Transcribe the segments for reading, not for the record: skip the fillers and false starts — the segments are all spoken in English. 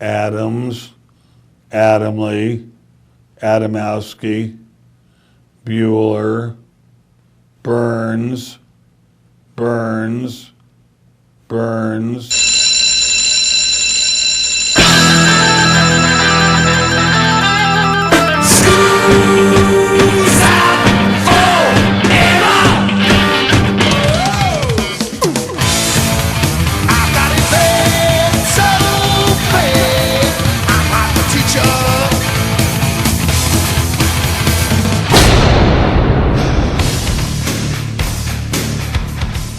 Adams, Adamley, Adamowski, Bueller, Burns, Burns, Burns.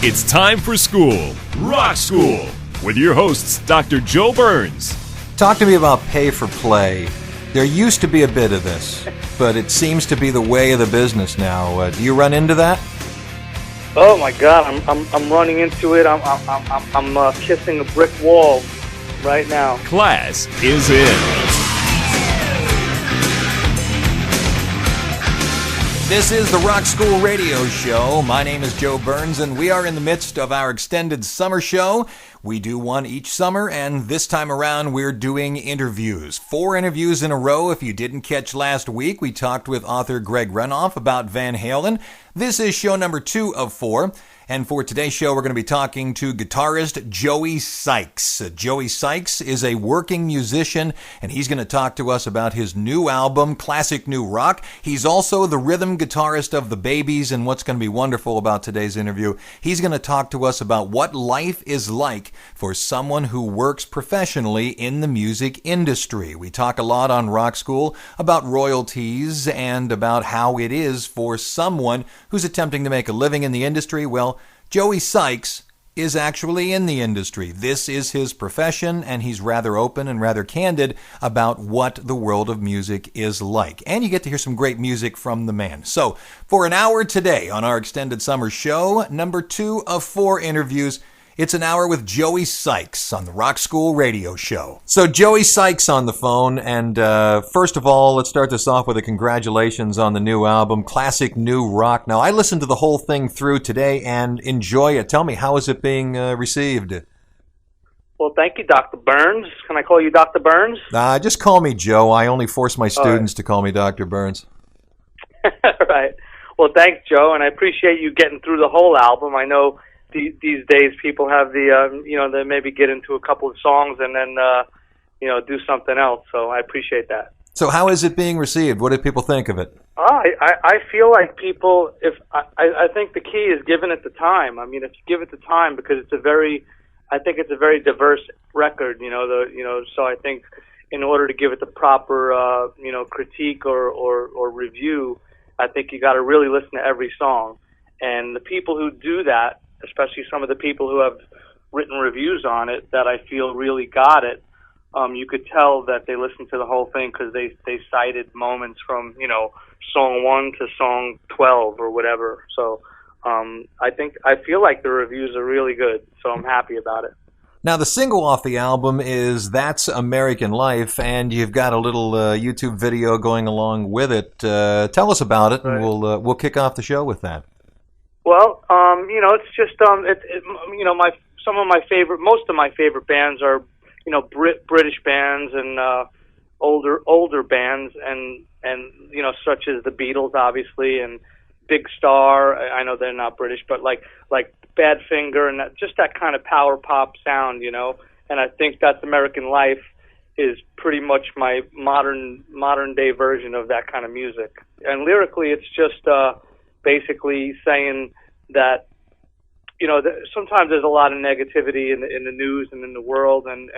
It's time for school, Rock School, with your hosts, Dr. Joe Burns. Talk to me about pay for play. There used to be a bit of this, but it seems to be the way of the business now. Do you run into that? Oh my God, I'm running into it. I'm kissing a brick wall right now. Class is in. This is the Rock School Radio Show. My name is Joe Burns, and we are in the midst of our extended summer show. We do one each summer, and this time around we're doing interviews. 4 interviews in a row. If you didn't catch last week, we talked with author Greg Renoff about Van Halen. This is show number 2 of 4. And for today's show, we're going to be talking to guitarist Joey Sykes. Joey Sykes is a working musician, and he's going to talk to us about his new album, Classic New Rock. He's also the rhythm guitarist of the Babies, and what's going to be wonderful about today's interview, he's going to talk to us about what life is like for someone who works professionally in the music industry. We talk a lot on Rock School about royalties and about how it is for someone who's attempting to make a living in the industry. Well, Joey Sykes is actually in the industry. This is his profession, and he's rather open and rather candid about what the world of music is like. And you get to hear some great music from the man. So, for an hour today on our extended summer show, number 2 of 4 interviews, it's an hour with Joey Sykes on the Rock School Radio Show. So Joey Sykes on the phone, and first of all, let's start this off with a congratulations on the new album, Classic New Rock. Now, I listened to the whole thing through today and enjoy it. Tell me, how is it being received? Well, thank you, Dr. Burns. Can I call you Dr. Burns? Just call me Joe. I only force my students to call me Dr. Burns. Right. Well, thanks, Joe, and I appreciate you getting through the whole album. I know these days people have they maybe get into a couple of songs and then, do something else. So I appreciate that. So how is it being received? What do people think of it? I feel like people, I think the key is giving it the time. I mean, if you give it the time, because I think it's a very diverse record, so I think in order to give it the proper, critique or review, I think you got to really listen to every song. And the people who do that, especially some of the people who have written reviews on it that I feel really got it, you could tell that they listened to the whole thing because they cited moments from, song 1 to song 12 or whatever. So I feel like the reviews are really good, so I'm happy about it. Now, the single off the album is That's American Life, and you've got a little YouTube video going along with it. Tell us about it, and we'll kick off the show with that. Well, it's just most of my favorite bands are, British bands and older bands, and such as the Beatles, obviously, and Big Star. I know they're not British, but like Badfinger and just that kind of power pop sound, And I think That's American Life is pretty much my modern day version of that kind of music. And lyrically, it's just basically saying that, sometimes there's a lot of negativity in the news and in the world, and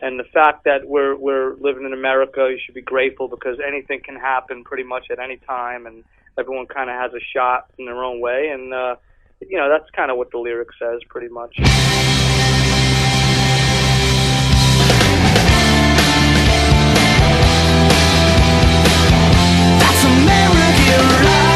the fact that we're living in America, you should be grateful because anything can happen pretty much at any time, and everyone kind of has a shot in their own way, and that's kind of what the lyric says pretty much. That's American life.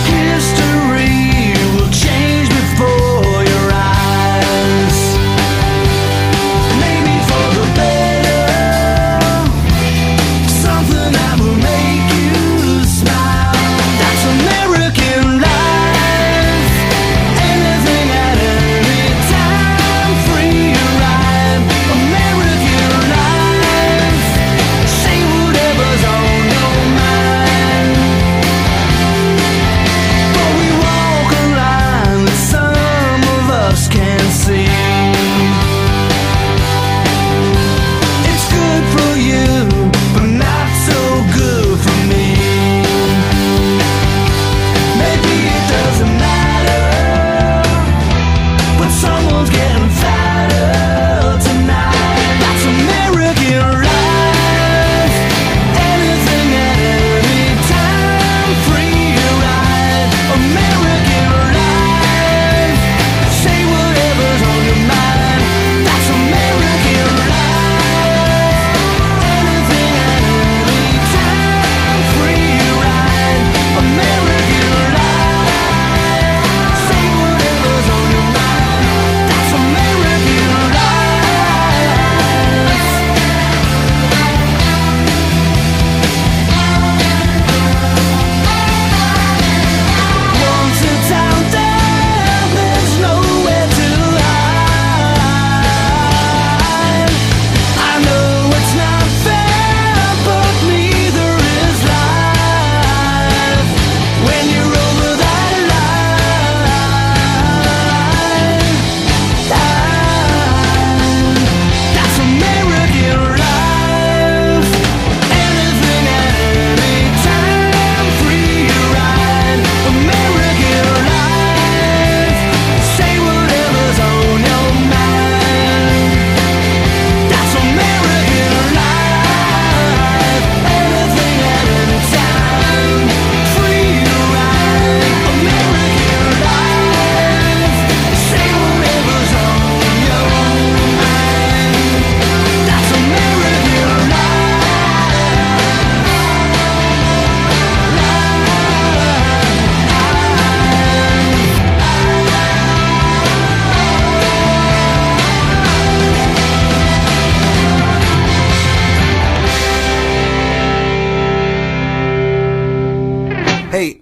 History will change before your eyes.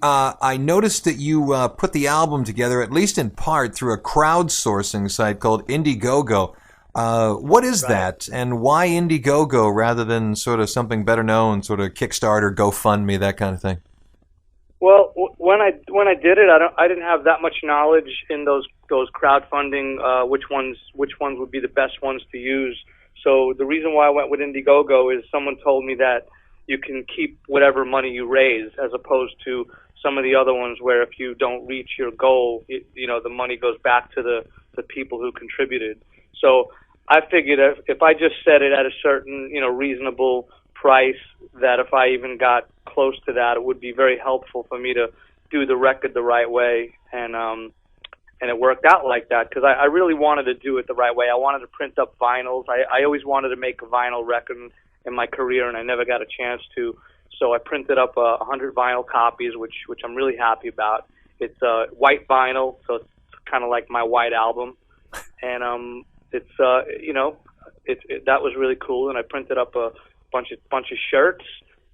I noticed that you put the album together, at least in part, through a crowdsourcing site called IndieGoGo. What is that, and why IndieGoGo rather than sort of something better known, sort of Kickstarter, GoFundMe, that kind of thing? Well, when I did it, I didn't have that much knowledge in those crowdfunding, which ones would be the best ones to use. So the reason why I went with IndieGoGo is someone told me that you can keep whatever money you raise, as opposed to some of the other ones where if you don't reach your goal, the money goes back to the people who contributed. So I figured if I just set it at a certain, reasonable price, that if I even got close to that, it would be very helpful for me to do the record the right way. And it worked out like that because I really wanted to do it the right way. I wanted to print up vinyls. I always wanted to make a vinyl record in my career, and I never got a chance to. So I printed up 100 vinyl copies, which I'm really happy about. It's white vinyl, so it's kind of like my white album, and it's that was really cool. And I printed up a bunch of shirts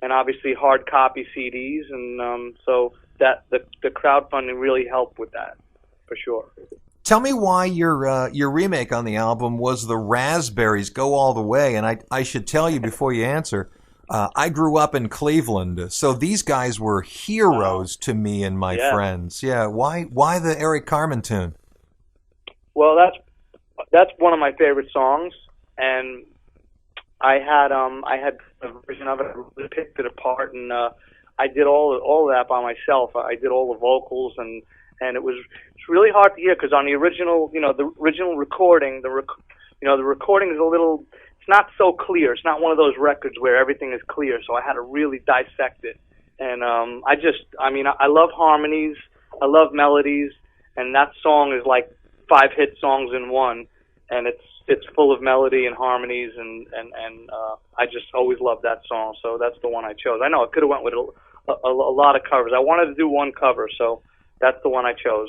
and obviously hard copy CDs, and so that the crowdfunding really helped with that for sure. Tell me why your remake on the album was the Raspberries Go All the Way, and I should tell you before you answer, I grew up in Cleveland, so these guys were heroes to me and my friends. Yeah, why the Eric Carmen tune? Well, that's one of my favorite songs, and I had a version of it. I really picked it apart, and I did all of that by myself. I did all the vocals, and it's really hard to hear because on the original, the original recording, the recording is it's not so clear. It's not one of those records where everything is clear. So I had to really dissect it, and I love harmonies, I love melodies, and that song is like 5 hit songs in one, and it's full of melody and harmonies, and I just always loved that song. So that's the one I chose. I know I could have went with a lot of covers. I wanted to do one cover, so that's the one I chose.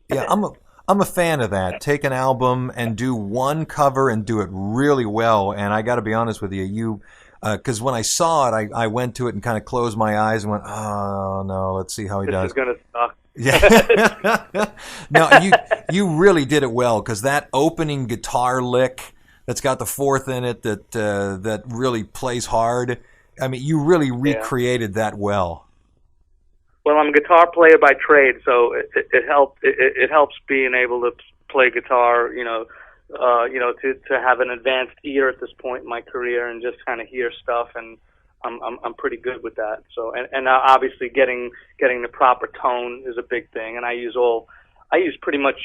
Yeah, I'm a fan of that. Take an album and do one cover and do it really well. And I got to be honest with you, because when I saw it, I went to it and kind of closed my eyes and went, oh no, let's see how he does. This is gonna suck. Yeah. No, you really did it well, because that opening guitar lick that's got the fourth in it that really plays hard. I mean, you really recreated that well. Well, I'm a guitar player by trade, so it helps being able to play guitar, to have an advanced ear at this point in my career and just kind of hear stuff, and I'm pretty good with that. So and obviously getting the proper tone is a big thing, and I use pretty much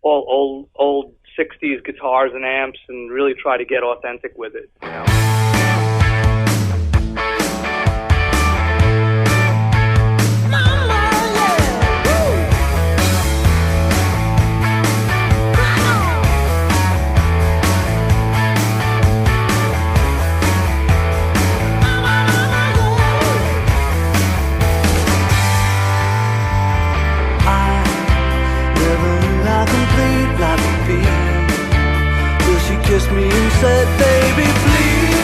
all old 60s guitars and amps, and really try to get authentic with it. Kissed me and said, baby, please.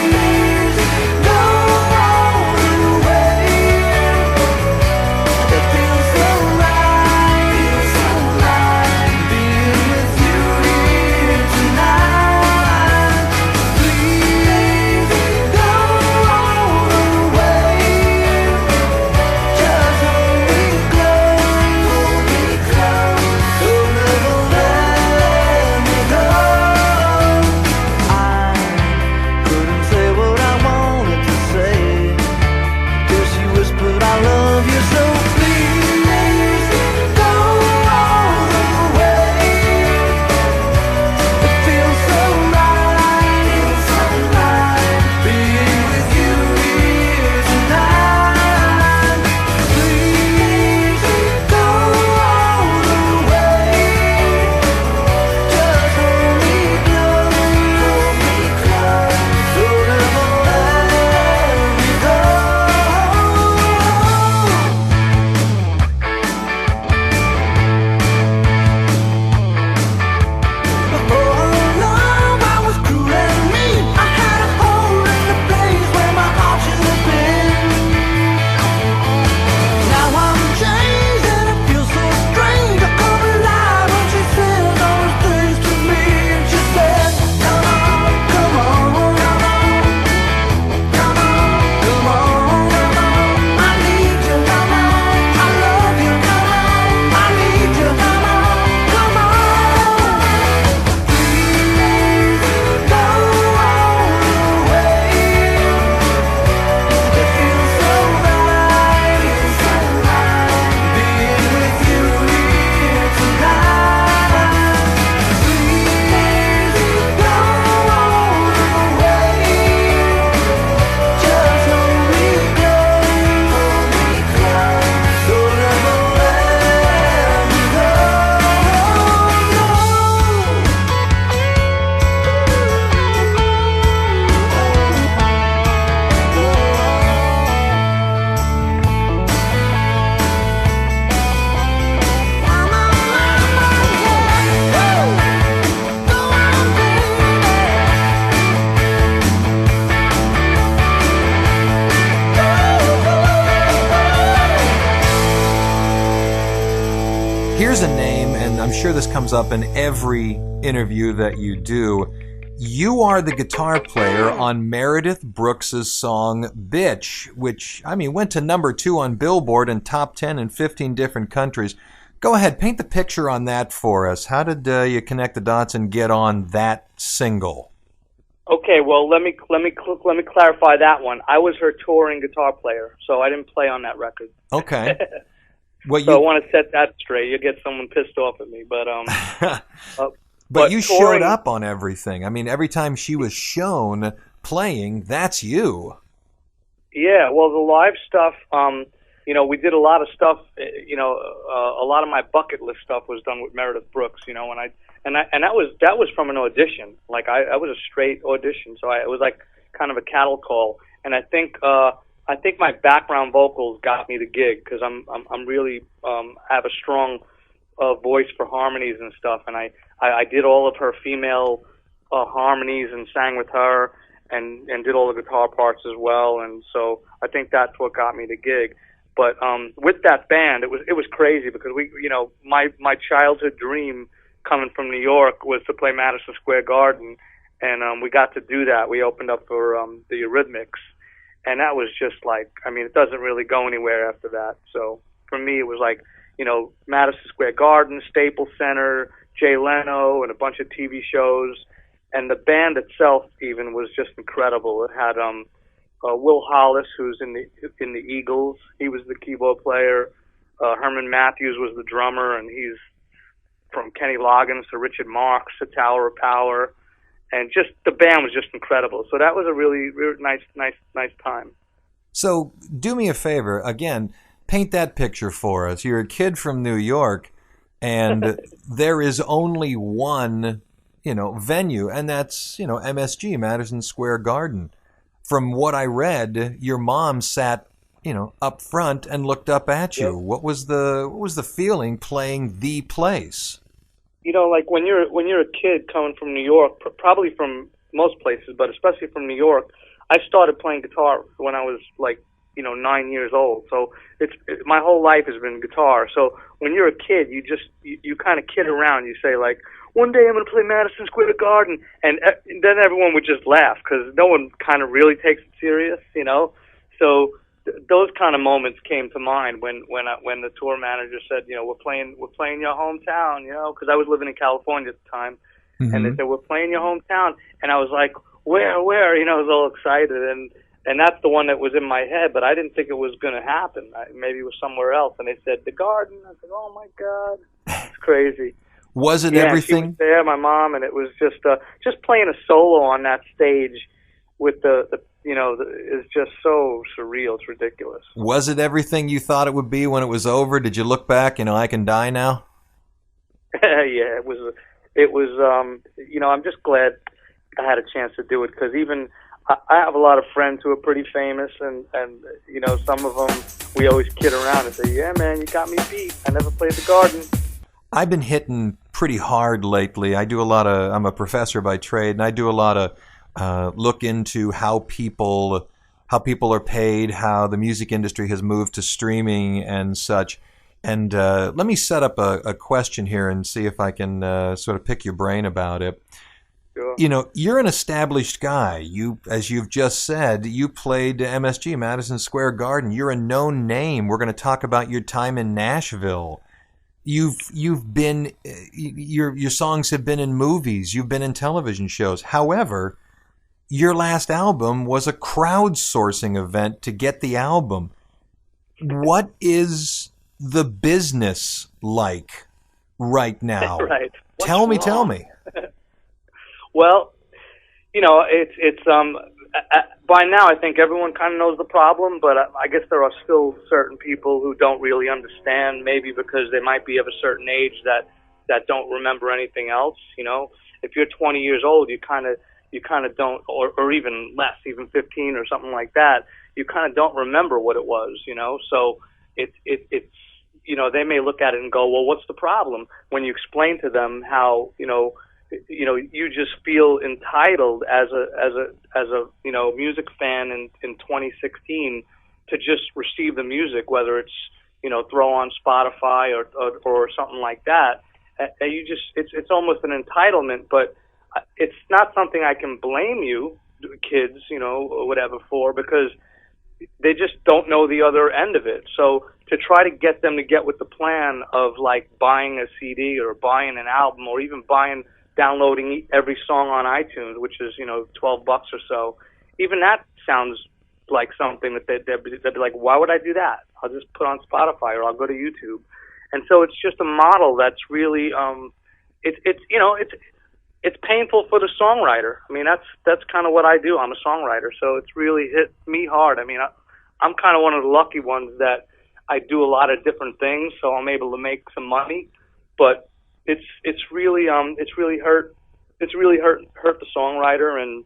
Here's a name, and I'm sure this comes up in every interview that you do. You are the guitar player on Meredith Brooks's song Bitch, which, went to number 2 on Billboard and top 10 in 15 different countries. Go ahead, paint the picture on that for us. How did you connect the dots and get on that single? Okay, well, let me clarify that one. I was her touring guitar player, so I didn't play on that record. Okay. Well, so I want to set that straight. You'll get someone pissed off at me, but but you touring, showed up on everything. Every time she was shown playing, that's you. Yeah, well, the live stuff, we did a lot of stuff. A lot of my bucket list stuff was done with Meredith Brooks. And that was from an audition. Like I was a straight audition, so it was like kind of a cattle call. And I think my background vocals got me the gig because I'm really have a strong voice for harmonies and stuff. And I did all of her female harmonies and sang with her and did all the guitar parts as well. And so I think that's what got me the gig. But with that band, it was crazy because my childhood dream coming from New York was to play Madison Square Garden, and we got to do that. We opened up for the Eurythmics, and that was just like, it doesn't really go anywhere after that. So for me, it was like, Madison Square Garden, Staples Center, Jay Leno, and a bunch of TV shows, and the band itself even was just incredible. It had Will Hollis, who's in the Eagles. He was the keyboard player. Herman Matthews was the drummer, and he's from Kenny Loggins to Richard Marx to Tower of Power, and just the band was just incredible. So that was a really, really nice time. So do me a favor, again, paint that picture for us. You're a kid from New York, and there is only one, venue, and that's, MSG, Madison Square Garden. From what I read, your mom sat, up front and looked up at you. Yep. What was the feeling playing the place? Like when you're a kid coming from New York, probably from most places, but especially from New York, I started playing guitar when I was like, 9 years old. So my whole life has been guitar. So when you're a kid, you kind of kid around. You say like, one day I'm going to play Madison Square Garden, and then everyone would just laugh because no one kind of really takes it serious, So those kind of moments came to mind when the tour manager said, we're playing your hometown, because I was living in California at the time, mm-hmm. And they said, we're playing your hometown, and I was like, where? I was all excited, and that's the one that was in my head, but I didn't think it was going to happen. Maybe it was somewhere else, and they said the Garden. I said, oh my God, it's crazy. Was it She everything? was there, my mom, and it was just playing a solo on that stage with it's just so surreal. It's ridiculous. Was it everything you thought it would be when it was over? Did you look back, I can die now? Yeah, it was. I'm just glad I had a chance to do it because even I have a lot of friends who are pretty famous, and some of them we always kid around and say, yeah, man, you got me beat. I never played the Garden. I've been hitting pretty hard lately. I'm a professor by trade, and I do a lot of look into how people are paid, how the music industry has moved to streaming and such. And let me set up a question here and see if I can sort of pick your brain about it. Sure. You're an established guy. You, as you've just said, you played MSG, Madison Square Garden. You're a known name. We're going to talk about your time in Nashville. You've been your songs have been in movies. You've been in television shows. However, your last album was a crowdsourcing event to get the album. What is the business like right now? Right. Tell me. Well, it's by now I think everyone kind of knows the problem, but I guess there are still certain people who don't really understand, maybe because they might be of a certain age that don't remember anything else. If you're 20 years old, you kind of don't, or even less, even 15 or something like that, you kind of don't remember what it was. So it's they may look at it and go, well, what's the problem? When you explain to them how you just feel entitled as a music fan in 2016 to just receive the music, whether it's throw on Spotify or something like that. And it's almost an entitlement, but it's not something I can blame you, kids, or whatever for, because they just don't know the other end of it. So to try to get them to get with the plan of like buying a CD or buying an album or even downloading every song on iTunes, which is, $12 or so, even that sounds like something that they'd be like, why would I do that? I'll just put on Spotify or I'll go to YouTube. And so it's just a model that's really, it's painful for the songwriter. I mean, that's kind of what I do. I'm a songwriter, so it's really hit me hard. I mean, I'm kind of one of the lucky ones that I do a lot of different things, so I'm able to make some money. But it's really hurt the songwriter, and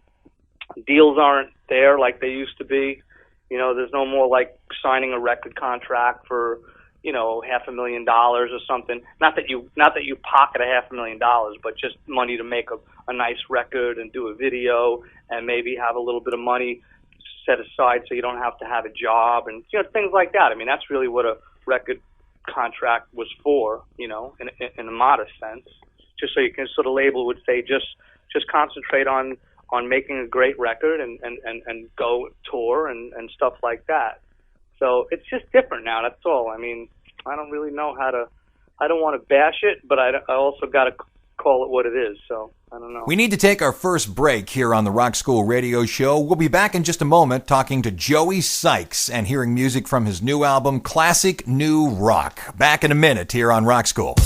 deals aren't there like they used to be. There's no more like signing a record contract for $500,000 or something. Not that you pocket $500,000, but just money to make a nice record and do a video and maybe have a little bit of money set aside so you don't have to have a job and things like that. I mean, that's really what a record contract was for, in a modest sense, just so you can sort of label would say just concentrate on making a great record and go tour and stuff like that. So it's just different now, that's all. I mean, I don't really know I don't want to bash it, but I also got to call it what it is, so I don't know. We need to take our first break here on the Rock School Radio Show. We'll be back in just a moment talking to Joey Sykes and hearing music from his new album, Classic New Rock. Back in a minute here on Rock School.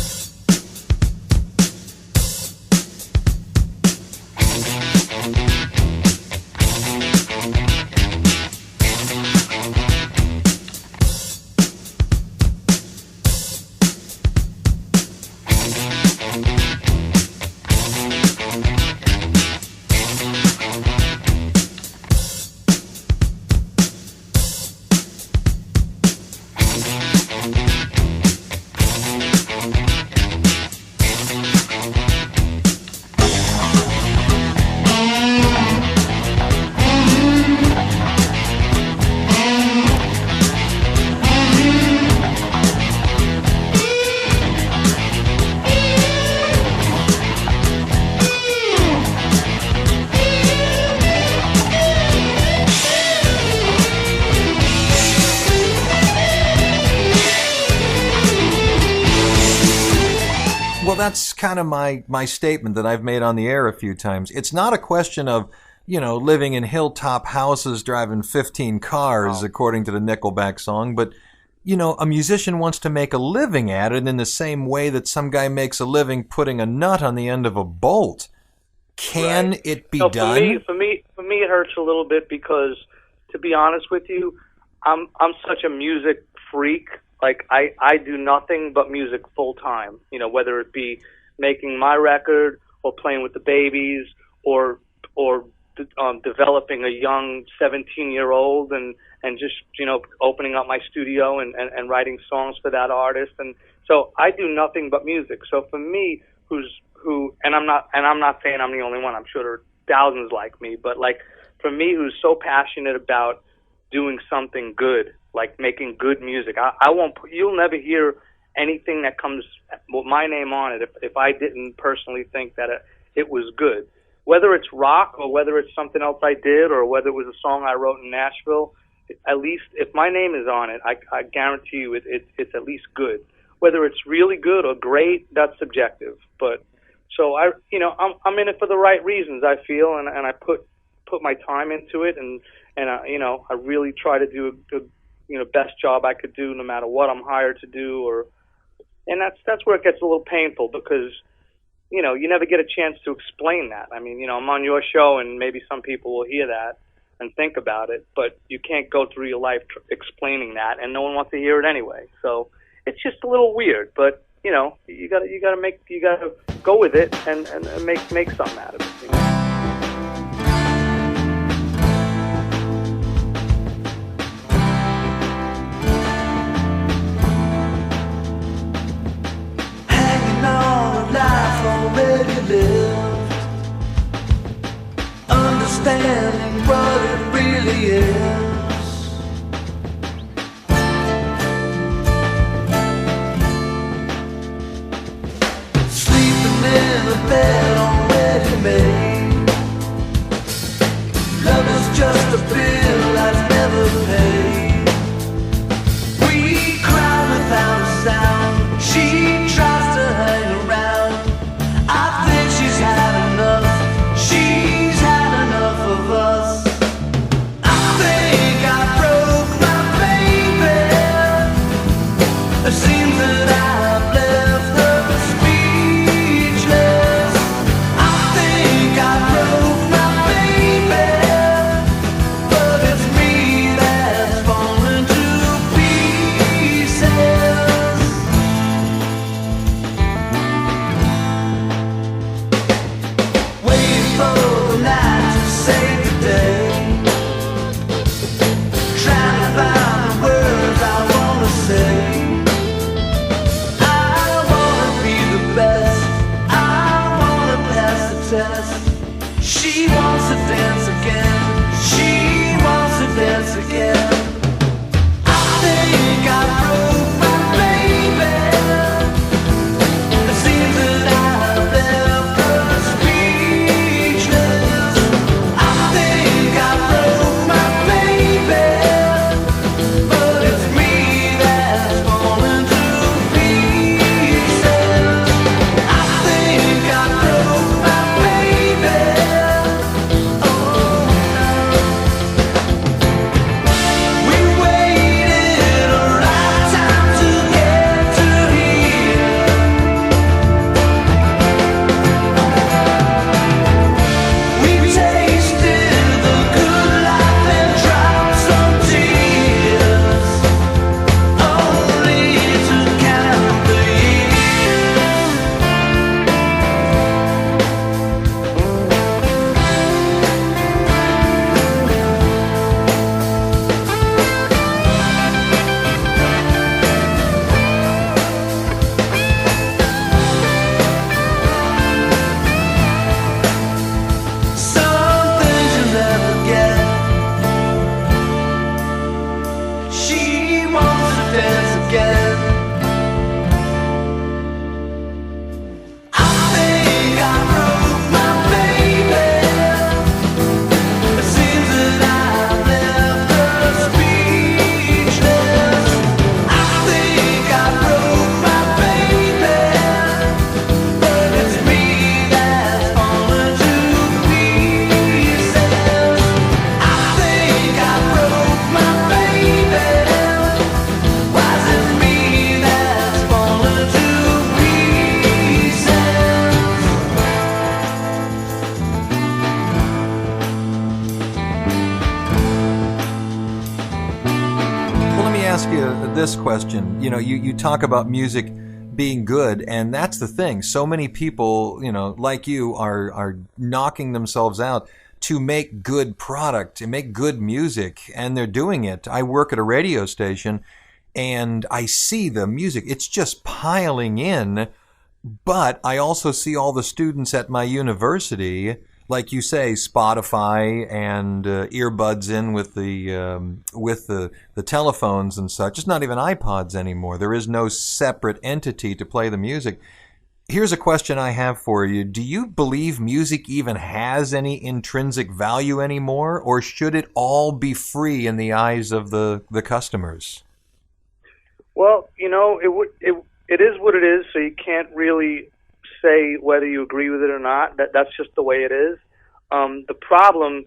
That's kind of my statement that I've made on the air a few times. It's not a question of, living in hilltop houses, driving 15 cars, according to the Nickelback song, but, a musician wants to make a living at it in the same way that some guy makes a living putting a nut on the end of a bolt. Can it be done? For me, it hurts a little bit because, to be honest with you, I'm such a music freak. Like, I do nothing but music full time, whether it be making my record or playing with the babies or developing a young 17-year-old and just, opening up my studio and writing songs for that artist. And so I do nothing but music. So for me, and I'm not saying I'm the only one, I'm sure there are thousands like me, but like for me, who's so passionate about doing something good, like making good music. You'll never hear anything that comes with my name on it if I didn't personally think that it was good. Whether it's rock or whether it's something else I did or whether it was a song I wrote in Nashville, at least if my name is on it, I guarantee you it's at least good. Whether it's really good or great, that's subjective. But so I'm in it for the right reasons, I feel, and I put my time into it and I really try to do a best job I could do no matter what I'm hired to do and that's where it gets a little painful because you never get a chance to explain that. I mean, I'm on your show and maybe some people will hear that and think about it, but you can't go through your life explaining that and no one wants to hear it anyway. So it's just a little weird, but you gotta go with it and make something out of it. Already lived, understanding what it really is. again. I think I broke my baby. It seems that I left her speechless. I think I broke my baby, but it's me that's fallen to pieces. I think I broke my baby. Oh no. We waited a lifetime to get to here. We tasted the good life and dropped some tears, only to count the years. Some things you'll never get. She wants to dance again. I think I broke my baby. It seems that I left her speechless. I think I broke my baby, but it's me that's fallen to pieces. I think I broke my baby. Why is it me that's fallen to pieces? Well, let me ask you this question. You know, you talk about music being good, and that's the thing. So many people, you know, like you, are knocking themselves out to make good product, to make good music, and they're doing it. I work at a radio station, and I see the music. It's just piling in, but I also see all the students at my university, like you say, Spotify and earbuds in with the telephones and such. It's not even iPods anymore. There is no separate entity to play the music. Here's a question I have for you. Do you believe music even has any intrinsic value anymore, or should it all be free in the eyes of the customers? Well, you know, it is what it is, so you can't really say whether you agree with it or not. That's just the way it is. The problem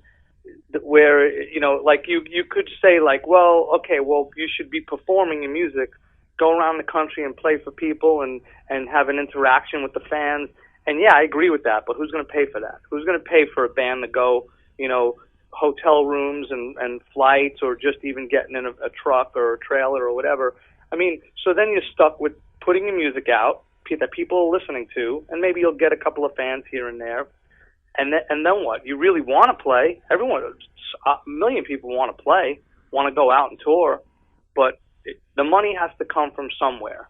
where, you know, like you could say like, well, okay, well, you should be performing your music, go around the country and play for people and have an interaction with the fans. And yeah, I agree with that, but who's going to pay for that? Who's going to pay for a band to go, you know, hotel rooms and flights, or just even getting in a truck or a trailer or whatever? I mean, so then you're stuck with putting your music out that people are listening to, and maybe you'll get a couple of fans here and there. And then what? You really want to play. Everyone, a million people want to play, want to go out and tour, but the money has to come from somewhere.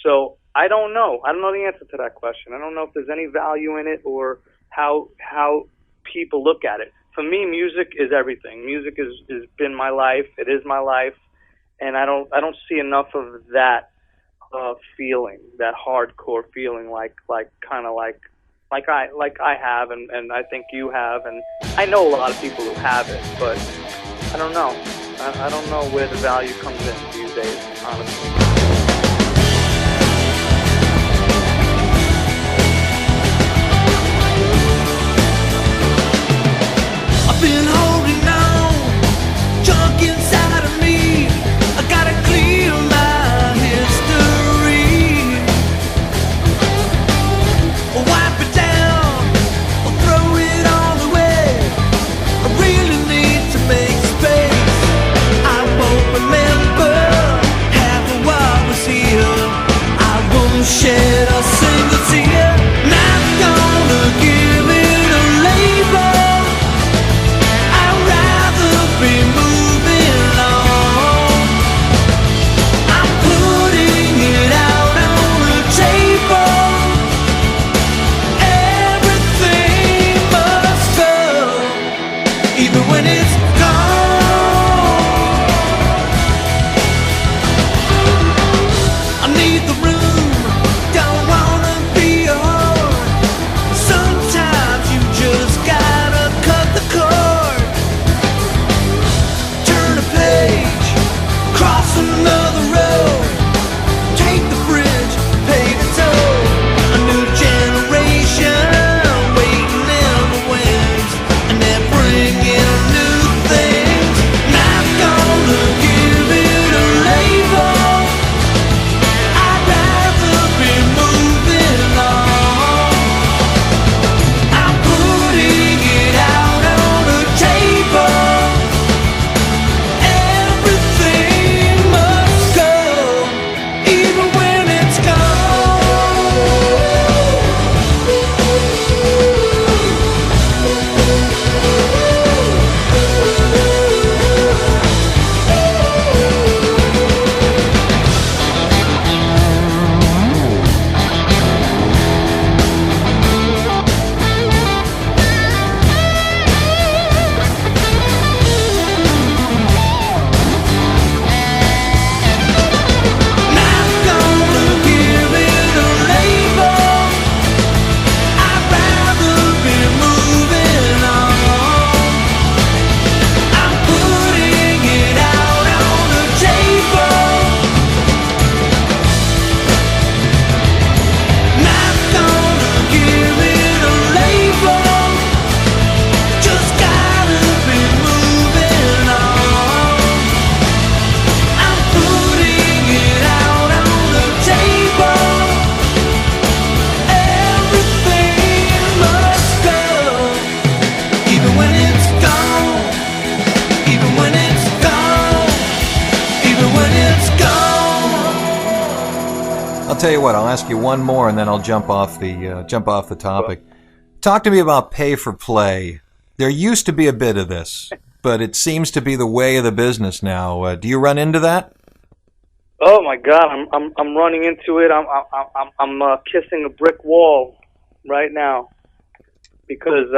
So I don't know. I don't know the answer to that question. I don't know if there's any value in it or how people look at it. For me, music is everything. Music has been my life. It is my life, and I don't see enough of that feeling, that hardcore feeling, like I have, and I think you have, and I know a lot of people who have it, but I don't know. I don't know where the value comes in these days, honestly. I've been holding on, junk inside of me. I gotta clear my history. Wipe it down, or throw it all away. I really need to make space. I won't remember half of what was here. I won't shed a single tear. Not gonna give it a label. I ride I'll tell you what. I'll ask you one more, and then I'll jump off the topic. Talk to me about pay for play. There used to be a bit of this, but it seems to be the way of the business now. Do you run into that? Oh my God, I'm running into it. I'm kissing a brick wall right now because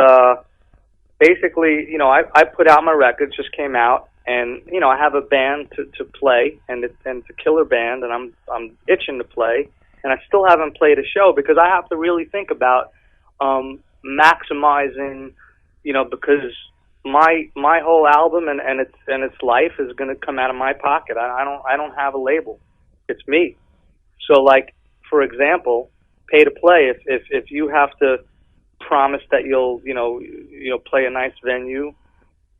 basically, you know, I put out my record, just came out, and you know, I have a band to play, and it's a killer band, and I'm itching to play, and I still haven't played a show because I have to really think about maximizing, you know, because my whole album and its life is going to come out of my pocket. I don't have a label. It's me. So like, for example, pay to play. If you have to promise that you'll play a nice venue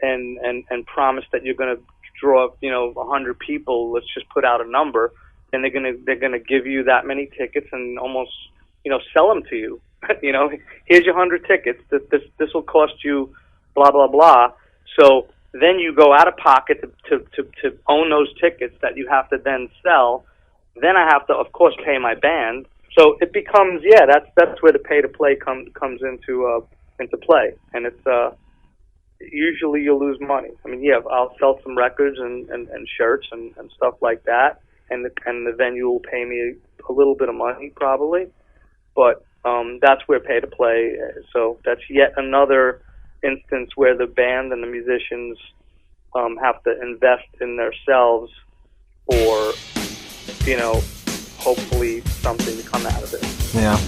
and promise that you're going to draw 100 people, let's just put out a number, and they're gonna give you that many tickets and almost sell them to you. Here's your 100 tickets. This will cost you blah blah blah. So then you go out of pocket to own those tickets that you have to then sell. Then I have to, of course, pay my band. So it becomes, that's where the pay to play comes into play, and it's usually you lose money. I mean, I'll sell some records and shirts and stuff like that, and the venue will pay me a little bit of money probably, but that's where pay to play. So that's yet another instance where the band and the musicians have to invest in themselves, or hopefully something to come out of it. Yeah.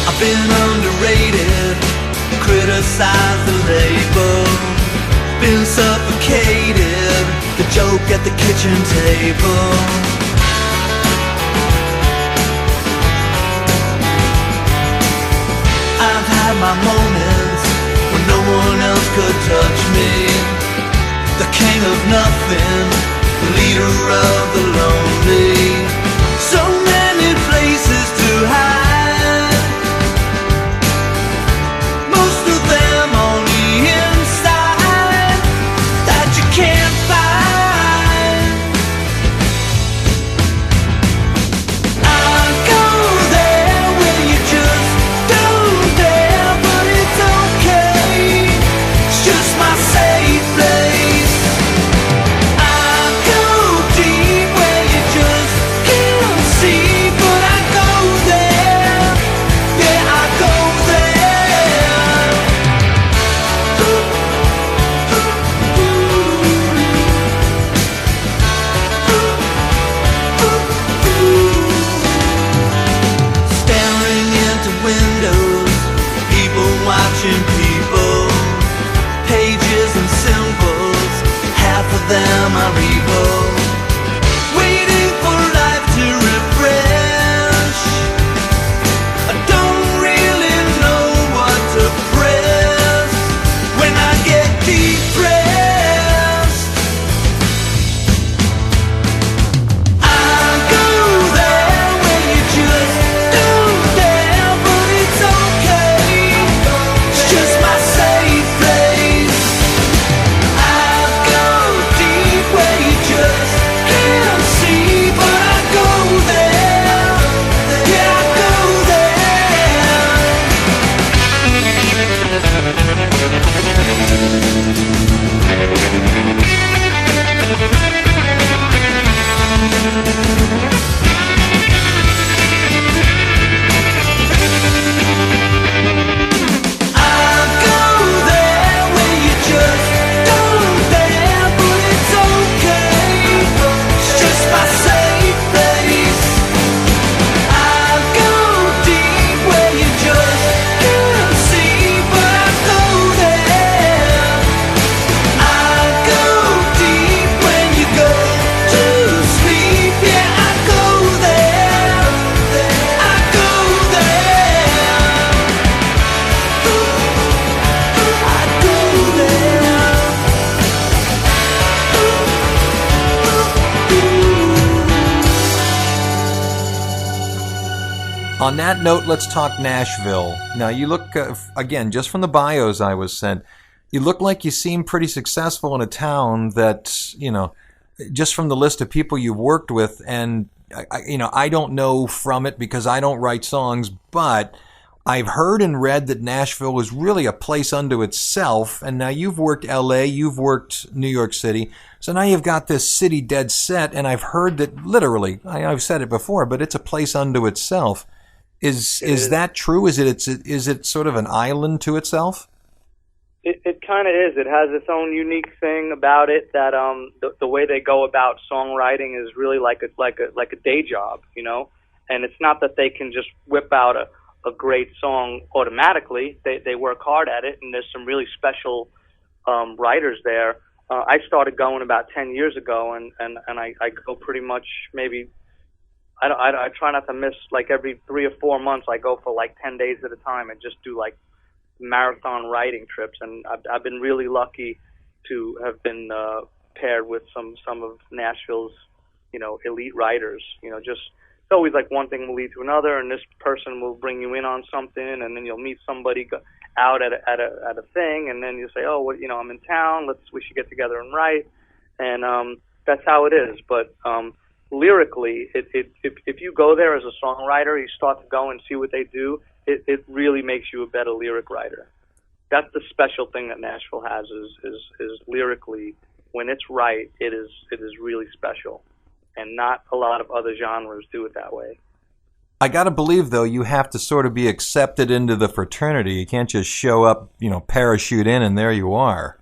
I've been underrated, criticized the label, been suffocated, the joke at the kitchen table. I've had my moments when no one else could touch me. The king of nothing, the leader of the lonely. So many places to hide, most of them on the inside that you can't find. I go there where you just don't dare, but it's okay, it's just my safe place. I go deep where you just On that note, let's talk Nashville. Now, you look, again, just from the bios I was sent, you look like you seem pretty successful in a town that, just from the list of people you've worked with, and, I don't know from it because I don't write songs, but I've heard and read that Nashville is really a place unto itself, and now you've worked L.A., you've worked New York City, so now you've got this city dead set, and I've heard that literally, I've said it before, but it's a place unto itself. Is that true? Is it sort of an island to itself? It kind of is. It has its own unique thing about it that the way they go about songwriting is really like a day job, And it's not that they can just whip out a great song automatically. They work hard at it, and there's some really special writers there. I started going about 10 years ago, and I go pretty much maybe. I try not to miss, like every 3 or 4 months I go for like 10 days at a time and just do like marathon writing trips, and I've been really lucky to have been paired with some of Nashville's elite writers. Just it's always like one thing will lead to another, and this person will bring you in on something, and then you'll meet somebody out at a thing, and then you say, oh, well, I'm in town, we should get together and write, and that's how it is. But lyrically, if you go there as a songwriter, you start to go and see what they do, it really makes you a better lyric writer. That's the special thing that Nashville has is lyrically, when it's right, it is really special, and not a lot of other genres do it that way. I gotta believe, though, you have to sort of be accepted into the fraternity. You can't just show up, parachute in, and there you are.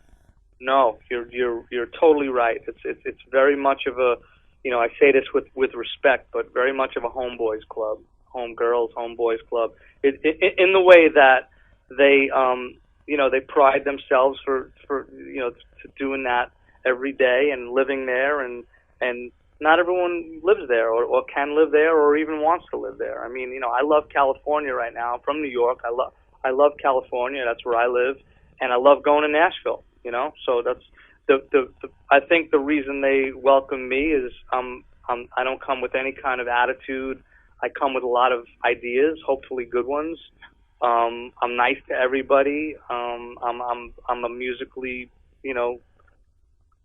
No, you're totally right. It's very much of a, I say this with respect, but very much of a homeboys club, homegirls, homeboys club. In the way that they, they pride themselves for to doing that every day and living there, and not everyone lives there or can live there or even wants to live there. I mean, I love California right now. I'm from New York. I love California. That's where I live, and I love going to Nashville. So that's I think the reason they welcome me is I don't come with any kind of attitude. I come with a lot of ideas, hopefully good ones. I'm nice to everybody. I'm a musically,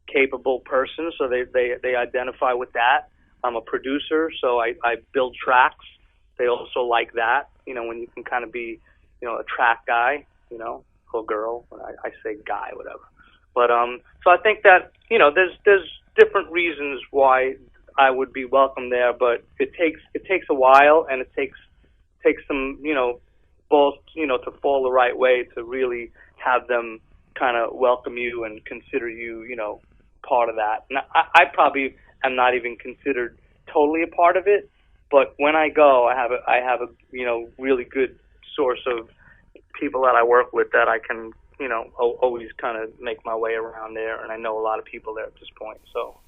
capable person, so they identify with that. I'm a producer, so I build tracks. They also like that, when you can kind of be, a track guy, or girl. I say guy, whatever. But so I think that there's different reasons why I would be welcome there, but it takes a while, and it takes some balls to fall the right way to really have them kind of welcome you and consider you part of that. And I probably am not even considered totally a part of it, but when I go, I have a really good source of people that I work with that I can always kind of make my way around there, and I know a lot of people there at this point, so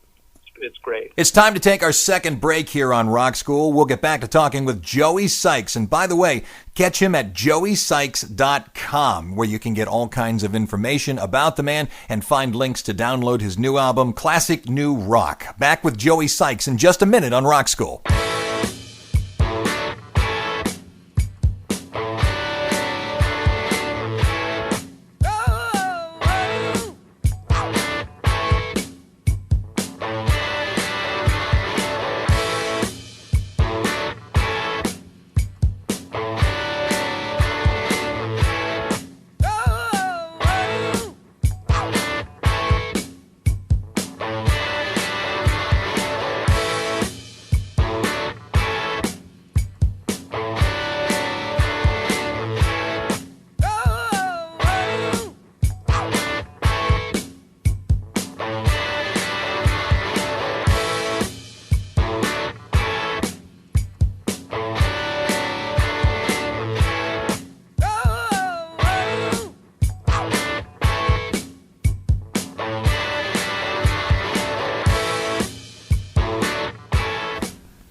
it's great. It's time to take our second break here on Rock School. We'll get back to talking with Joey Sykes, and by the way, catch him at joeysykes.com, where you can get all kinds of information about the man and find links to download his new album, Classic New Rock. Back with Joey Sykes in just a minute on Rock School.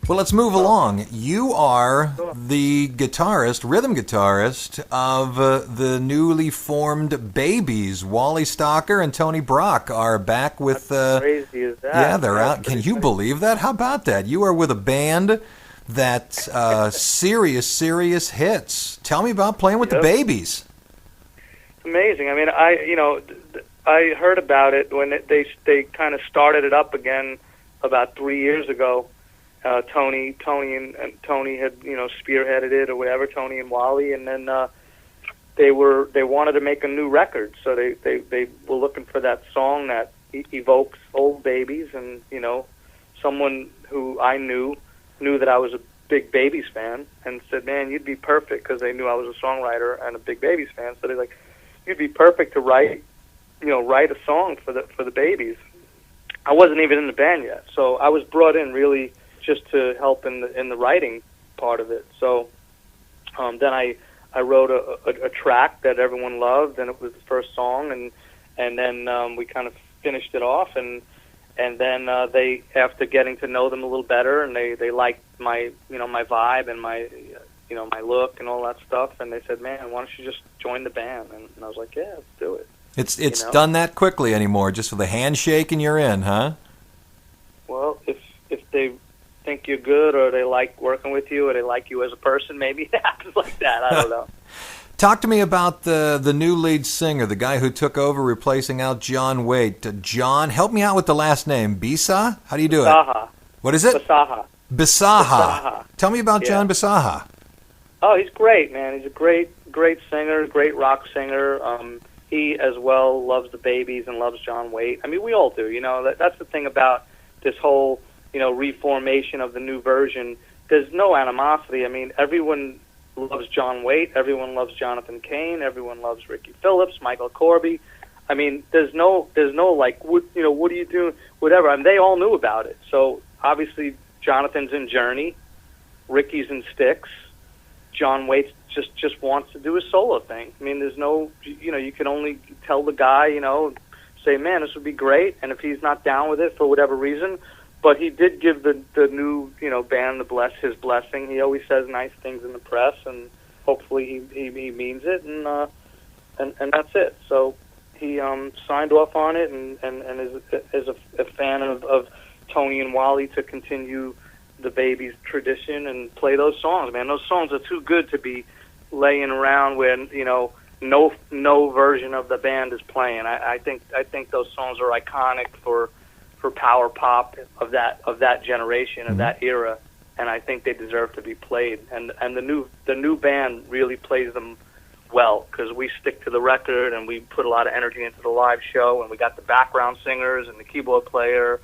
Well, let's move along. You are the rhythm guitarist of the newly formed Babies. Wally Stocker and Tony Brock are back with... How crazy is that? Yeah, they're out. Can you believe that? How about that? You are with a band that serious hits. Tell me about playing with the Babies. It's amazing. I mean, I heard about it when they kind of started it up again about 3 years ago. Tony had spearheaded it or whatever. Tony and Wally, and then they wanted to make a new record, so they were looking for that song that evokes old babies, and someone who I knew that I was a big Babies fan, and said, "Man, you'd be perfect," because they knew I was a songwriter and a big Babies fan. So they're like, "You'd be perfect to write a song for the Babies." I wasn't even in the band yet, so I was brought in really just to help in the writing part of it. So then I wrote a track that everyone loved, and it was the first song, and then we kind of finished it off, and then they, after getting to know them a little better, and they liked my my vibe and my my look and all that stuff, and they said, "Man, why don't you just join the band?" And I was like, "Yeah, let's do it." It's done that quickly anymore. Just with a handshake and you're in, huh? Well, if they think you're good, or they like working with you, or they like you as a person, maybe it happens like that. I don't know. Talk to me about the new lead singer, the guy who took over replacing out John Waite. John, help me out with the last name. Bisa? How do you do Bisaha. it? What is it? Bisaha. Bisaha. Tell me about John Bisaha. Oh, he's great, man. He's a great singer, great rock singer. He as well loves the Babies and loves John Waite. I mean, we all do. That's the thing about this whole reformation of the new version. There's no animosity. I mean, everyone loves John Waite. Everyone loves Jonathan Cain. Everyone loves Ricky Phillips, Michael Corby. I mean, there's no like, what are you doing? Whatever. I mean, they all knew about it. So obviously, Jonathan's in Journey, Ricky's in Styx, John Waite just wants to do a solo thing. I mean, there's no, you can only tell the guy, say, "Man, this would be great," and if he's not down with it for whatever reason. But he did give the new band his blessing. He always says nice things in the press, and hopefully he means it, and that's it. So he signed off on it, and is a fan of Tony and Wally to continue the Babies tradition and play those songs. Man, those songs are too good to be laying around when no version of the band is playing. I think those songs are iconic for power pop of that generation, of that era, and I think they deserve to be played. And the new band really plays them well, because we stick to the record and we put a lot of energy into the live show, and we got the background singers and the keyboard player,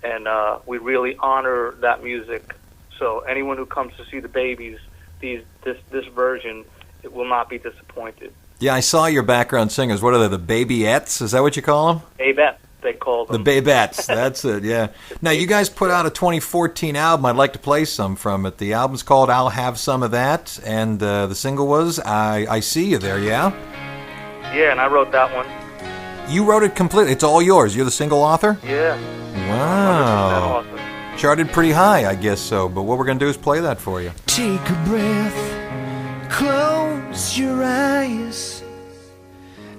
and we really honor that music. So anyone who comes to see the Babies, this version, it will not be disappointed. Yeah, I saw your background singers. What are they, the Babyettes? Is that what you call them? Babettes, they call them. The Babettes, that's it, yeah. Now, you guys put out a 2014 album. I'd like to play some from it. The album's called I'll Have Some of That, and the single was I See You There, yeah? Yeah, and I wrote that one. You wrote it completely. It's all yours. You're the single author? Yeah. Wow. 100% awesome. Charted pretty high, I guess so, but what we're going to do is play that for you. Take a breath, close your eyes.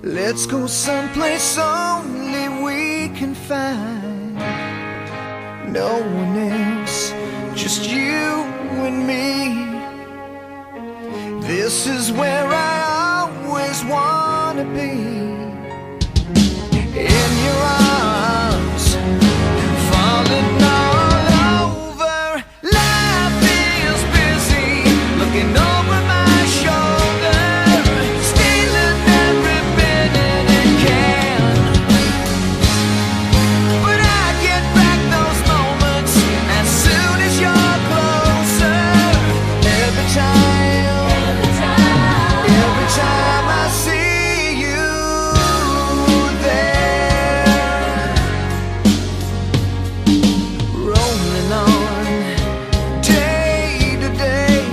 Let's go someplace only we can find. No one else, just you and me. This is where I always want to be. In your arms, falling all over. Life is busy, looking over my shoulder, stealing every minute it can. But I get back those moments as soon as you're closer. Every time I see you there, rolling on day to day.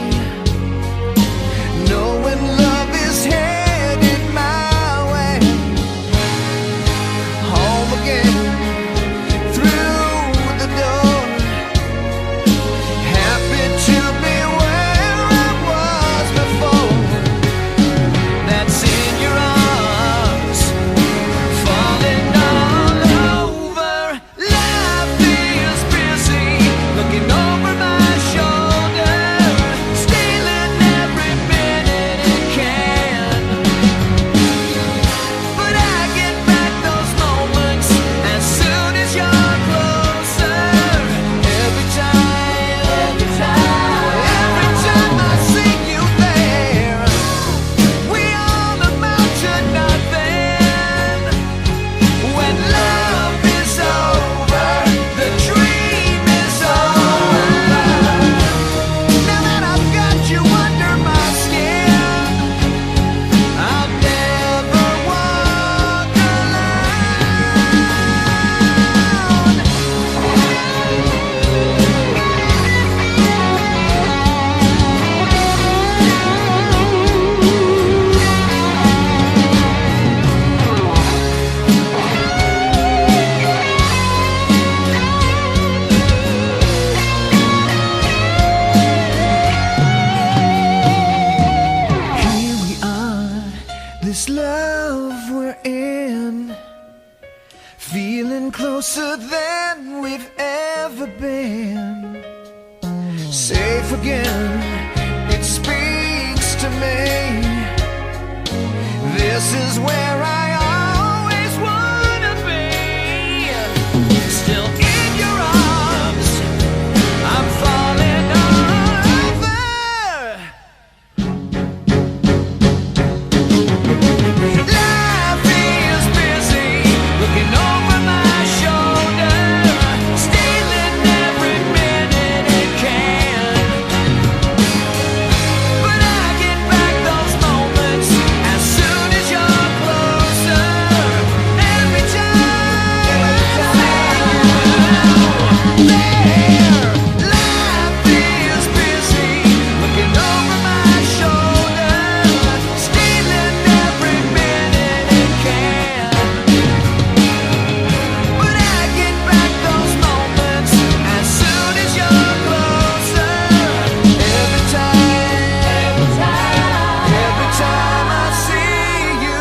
This is where I always wanna be. Still in your arms, I'm falling over. Life is busy, looking over my shoulder, stealing every minute it can. But I get back those moments as soon as you're closer. Every time I see you there, life is busy, looking over my shoulder, stealing every minute it can. But I get back those moments as soon as you're closer. Every time I see you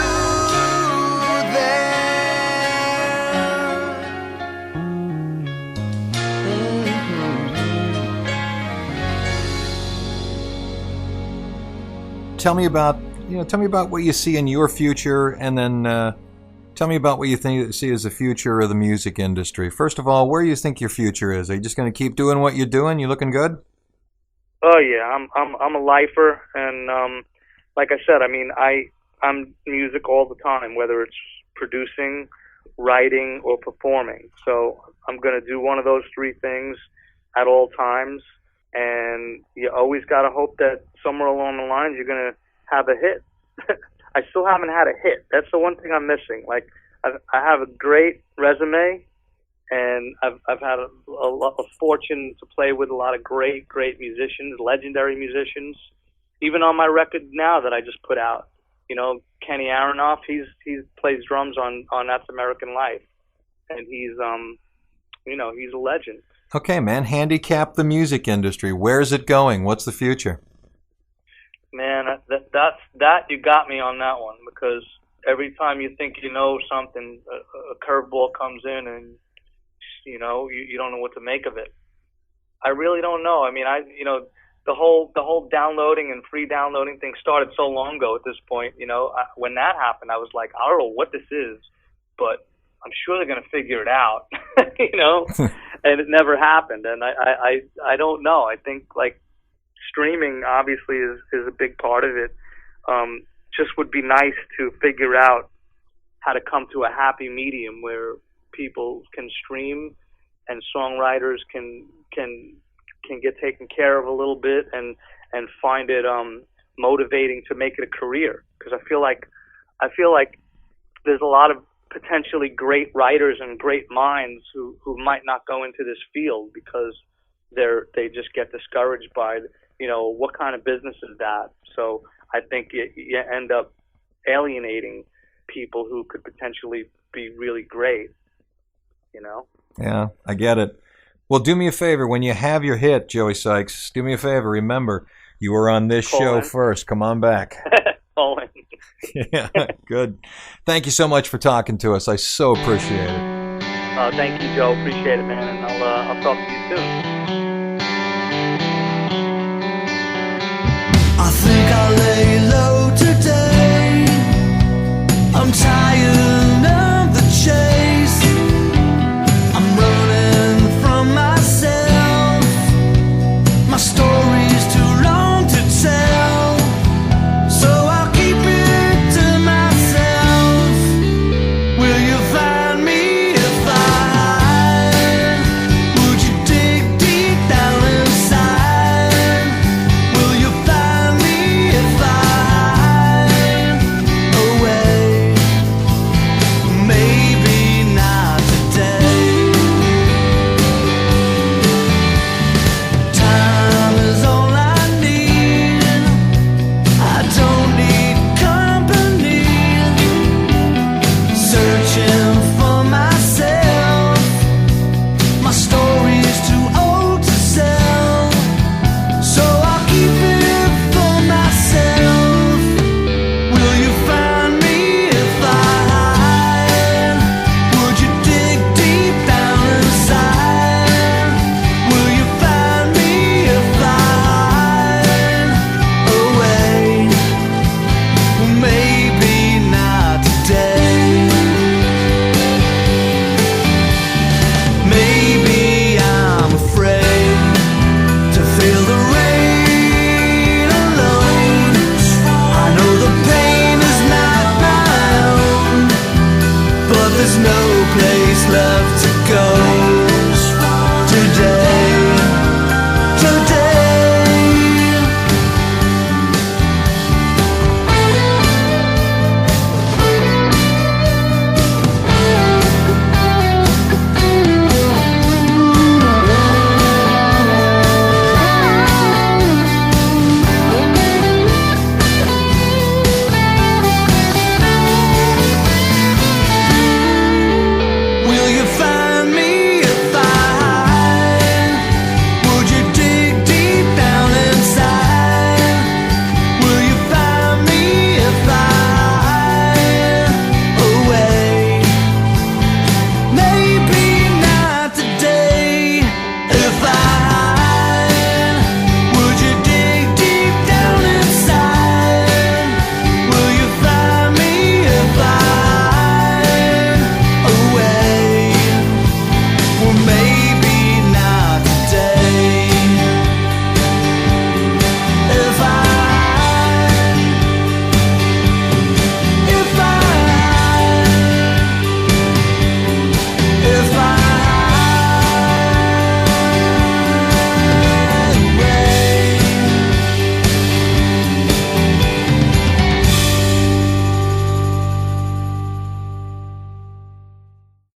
there. Tell me about what you see in your future, and then tell me about what you see as the future of the music industry. First of all, where do you think your future is? Are you just going to keep doing what you're doing? You looking good? Oh yeah, I'm a lifer, and like I said, I mean, I'm music all the time, whether it's producing, writing, or performing. So I'm gonna do one of those three things at all times, and you always gotta hope that somewhere along the lines you're gonna have a hit. I still haven't had a hit. That's the one thing I'm missing. Like I have a great resume, and I've had a fortune to play with a lot of great musicians, legendary musicians. Even on my record now that I just put out, you know, Kenny Aronoff, he plays drums on That's American Life, and he's he's a legend. Okay, man. Handicap the music industry. Where's it going? What's the future? Man, that you got me on that one, because every time you think you know something, a curveball comes in, and you don't know what to make of it. I really don't know. I mean, the whole downloading and free downloading thing started so long ago at this point. When that happened, I was like, I don't know what this is, but I'm sure they're going to figure it out, and it never happened. And I don't know. I think like streaming obviously is a big part of it. Just would be nice to figure out how to come to a happy medium where people can stream and songwriters can get taken care of a little bit and find it motivating to make it a career. Because I feel like there's a lot of potentially great writers and great minds who might not go into this field because they just get discouraged by what kind of business is that. So I think you end up alienating people who could potentially be really great. Yeah, I get it. Well, do me a favor. When you have your hit, Joey Sykes, do me a favor. Remember, you were on this show first. Come on back. Colin. Yeah, good. Thank you so much for talking to us. I so appreciate it. Thank you, Joe. Appreciate it, man. And I'll talk to you soon.